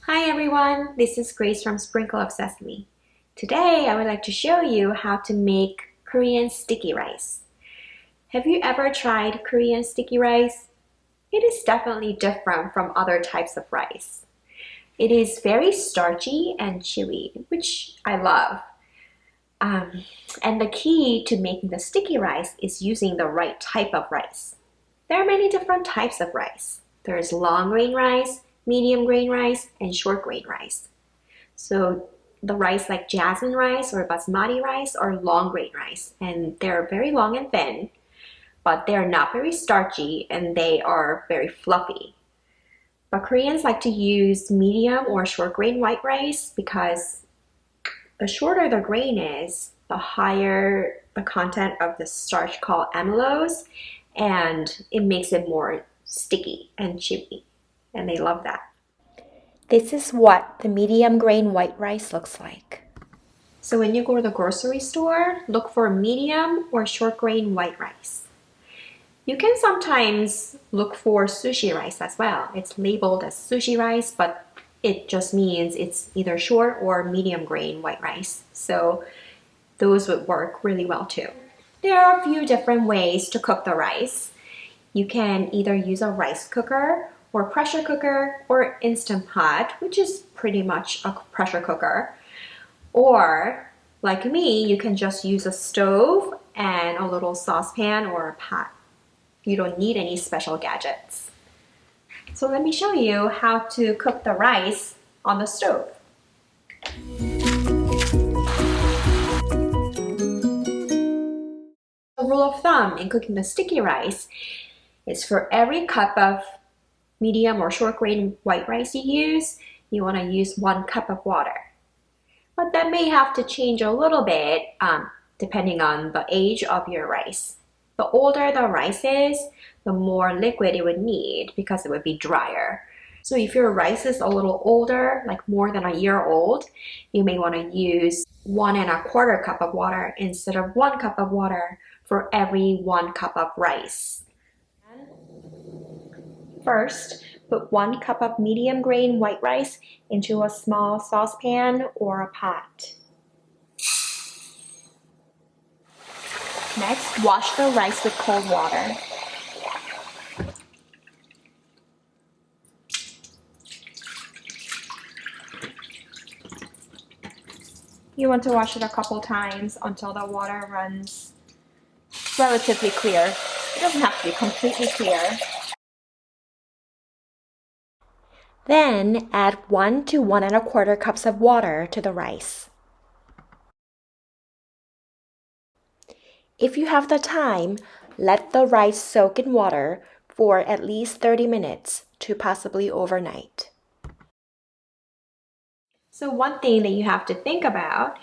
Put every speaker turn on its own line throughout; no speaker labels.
Hi everyone, this is Grace from Sprinkle of Sesame. Today I would like to show you how to make Korean sticky rice. Have you ever tried Korean sticky rice? It is definitely different from other types of rice. It is very starchy and chewy, which I love. And the key to making the sticky rice is using the right type of rice. There are many different types of rice. There is long grain rice, medium grain rice, and short grain rice. So the rice like jasmine rice or basmati rice are long grain rice, and they're very long and thin, but they're not very starchy and they are very fluffy. But Koreans like to use medium or short grain white rice because the shorter the grain is, the higher the content of the starch called amylose, and it makes it more sticky and chewy, and they love that.
This is what the medium grain white rice looks like.
So when you go to the grocery store, look for medium or short grain white rice. You can sometimes look for sushi rice as well. It's labeled as sushi rice, but it just means it's either short or medium grain white rice. So those would work really well too. There are a few different ways to cook the rice. You can either use a rice cooker or pressure cooker or Instant Pot, which is pretty much a pressure cooker. Or, like me, you can just use a stove and a little saucepan or a pot. You don't need any special gadgets. So let me show you how to cook the rice on the stove. A rule of thumb in cooking the sticky rice is for every cup of medium or short grain white rice you use, you want to use 1 cup of water. But that may have to change a little bit depending on the age of your rice. The older the rice is, the more liquid it would need because it would be drier. So if your rice is a little older, like more than a year old, you may want to use 1¼ cup of water instead of 1 cup of water for every 1 cup of rice. First, put 1 cup of medium grain white rice into a small saucepan or a pot. Next, wash the rice with cold water. You want to wash it a couple times until the water runs relatively clear. It doesn't have to be completely clear.
Then add 1 to 1¼ cups of water to the rice. If you have the time, let the rice soak in water for at least 30 minutes to possibly overnight.
So one thing that you have to think about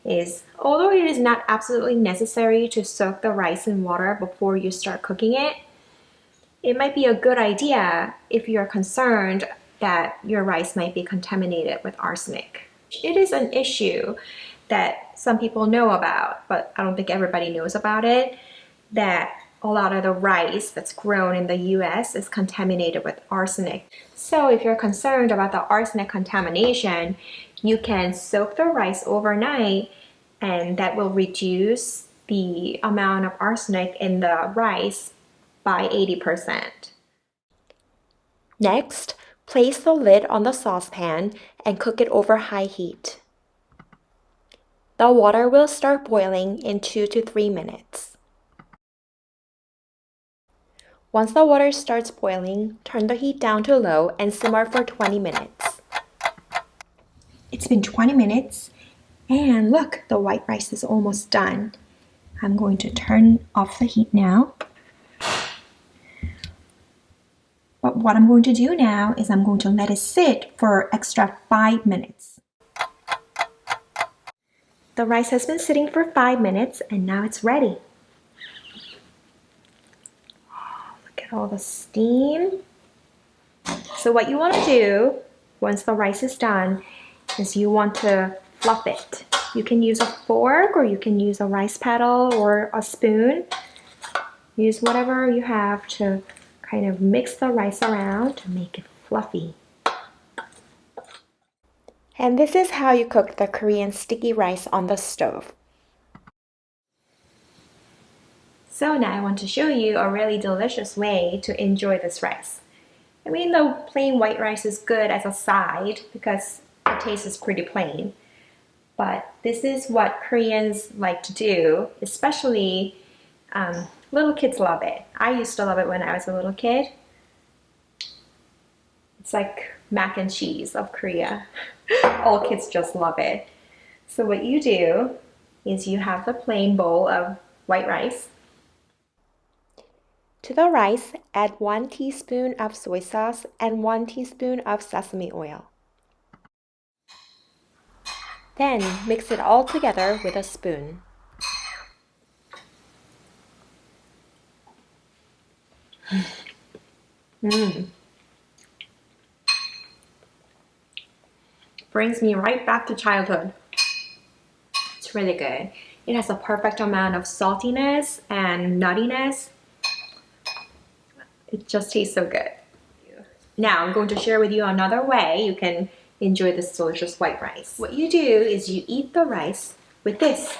is, although it is not absolutely necessary to soak the rice in water before you start cooking it, it might be a good idea if you're concerned that your rice might be contaminated with arsenic. It is an issue that some people know about, but I don't think everybody knows about it, that a lot of the rice that's grown in the US is contaminated with arsenic. So if you're concerned about the arsenic contamination, you can soak the rice overnight, and that will reduce the amount of arsenic in the rice by 80%.
Next, place the lid on the saucepan and cook it over high heat. The water will start boiling in 2 to 3 minutes. Once the water starts boiling, turn the heat down to low and simmer for 20 minutes.
It's been 20 minutes, and look, the white rice is almost done. I'm going to turn off the heat now. But what I'm going to do now is I'm going to let it sit for extra 5 minutes. The rice has been sitting for 5 minutes, and now it's ready. Look at all the steam. So what you want to do once the rice is done is you want to fluff it. You can use a fork or you can use a rice paddle or a spoon. Use whatever you have to kind of mix the rice around to make it fluffy.
And this is how you cook the Korean sticky rice on the stove.
So now I want to show you a really delicious way to enjoy this rice. I mean, the plain white rice is good as a side because the taste is pretty plain. But this is what Koreans like to do, especially little kids love it. I used to love it when I was a little kid. It's like mac and cheese of Korea. All kids just love it. So what you do is you have the plain bowl of white rice.
To the rice, add 1 teaspoon of soy sauce and 1 teaspoon of sesame oil. Then mix it all together with a spoon.
Brings me right back to childhood. It's really good. It has a perfect amount of saltiness and nuttiness. It just tastes so good. Now I'm going to share with you another way you can enjoy this delicious white rice. What you do is you eat the rice with this.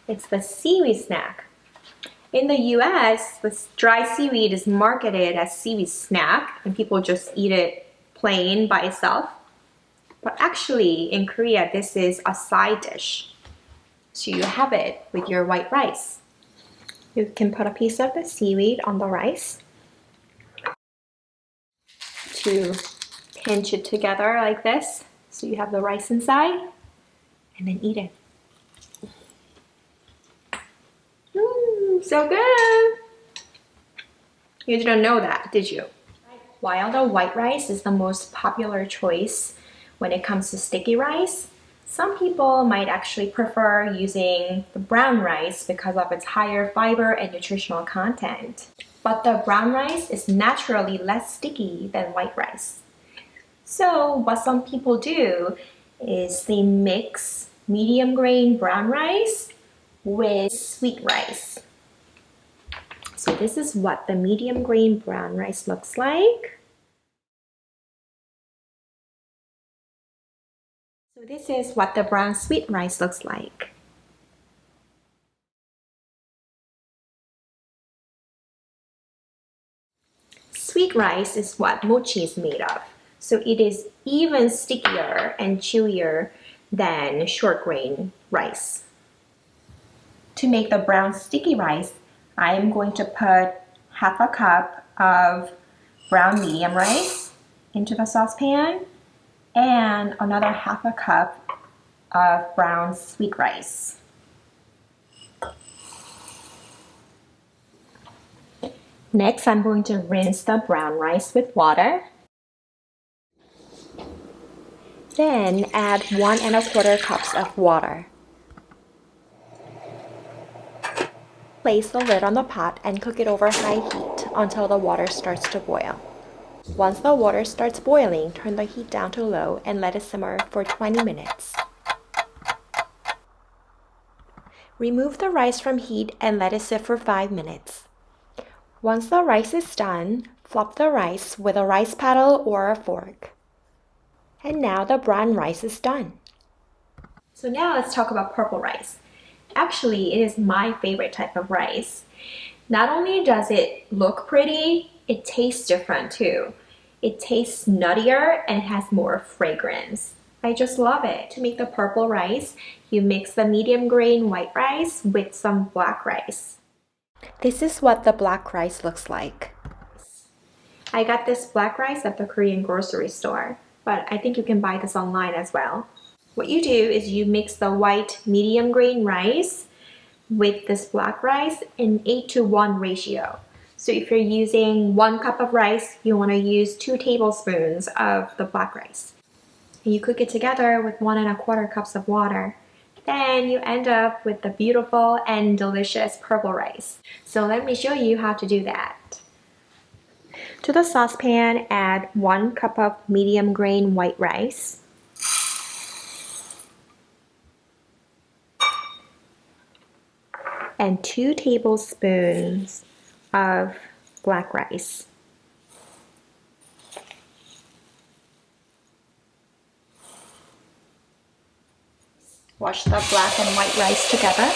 It's the seaweed snack. In the US, this dry seaweed is marketed as seaweed snack and people just eat it plain by itself. But actually in Korea, this is a side dish. So you have it with your white rice. You can put a piece of the seaweed on the rice to pinch it together like this. So you have the rice inside and then eat it. So good! You didn't know that, did you? While the white rice is the most popular choice when it comes to sticky rice, some people might actually prefer using the brown rice because of its higher fiber and nutritional content. But the brown rice is naturally less sticky than white rice. So what some people do is they mix medium grain brown rice with sweet rice. So this is what the medium grain brown rice looks like. So this is what the brown sweet rice looks like. Sweet rice is what mochi is made of. So it is even stickier and chewier than short grain rice. To make the brown sticky rice, I am going to put half a cup of brown medium rice into the saucepan and another half a cup of brown sweet rice. Next, I'm going to rinse the brown rice with water.
Then add 1 1/4 cups of water. Place the lid on the pot and cook it over high heat until the water starts to boil. Once the water starts boiling, turn the heat down to low and let it simmer for 20 minutes. Remove the rice from heat and let it sit for 5 minutes. Once the rice is done, flop the rice with a rice paddle or a fork. And now the brown rice is done.
So now let's talk about purple rice. Actually, it is my favorite type of rice. Not only does it look pretty, it tastes different too. It tastes nuttier and it has more fragrance. I just love it. To make the purple rice, you mix the medium grain white rice with some black rice.
This is what the black rice looks like.
I got this black rice at the Korean grocery store, but I think you can buy this online as well. What you do is you mix the white medium grain rice with this black rice in 8:1 ratio. So if you're using 1 cup of rice, you want to use 2 tablespoons of the black rice. And you cook it together with 1 1/4 cups of water. Then you end up with the beautiful and delicious purple rice. So let me show you how to do that. To the saucepan, add 1 cup of medium grain white rice. And 2 tablespoons of black rice. Wash the black and white rice together.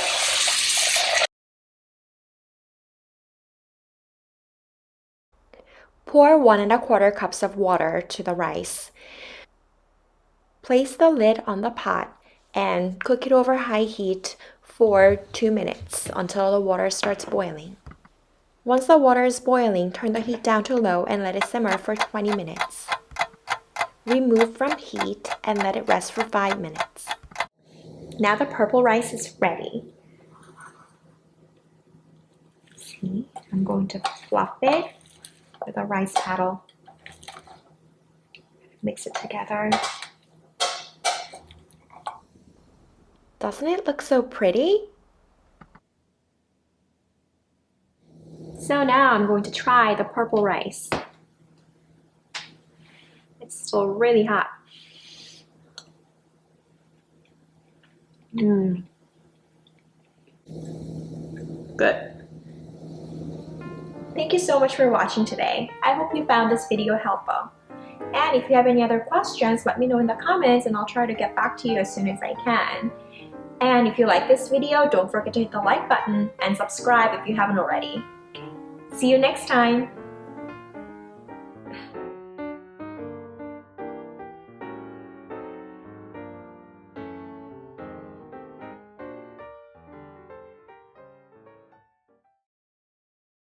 Pour 1¼ cups of water to the rice. Place the lid on the pot and cook it over high heat for 2 minutes until the water starts boiling. Once the water is boiling, turn the heat down to low and let it simmer for 20 minutes. Remove from heat and let it rest for 5 minutes.
Now the purple rice is ready. See, I'm going to fluff it with a rice paddle. Mix it together.
Doesn't it look so pretty?
So now I'm going to try the purple rice. It's still really hot. Good. Thank you so much for watching today. I hope you found this video helpful. And if you have any other questions, let me know in the comments and I'll try to get back to you as soon as I can. And if you like this video, don't forget to hit the like button and subscribe if you haven't already. See you next time.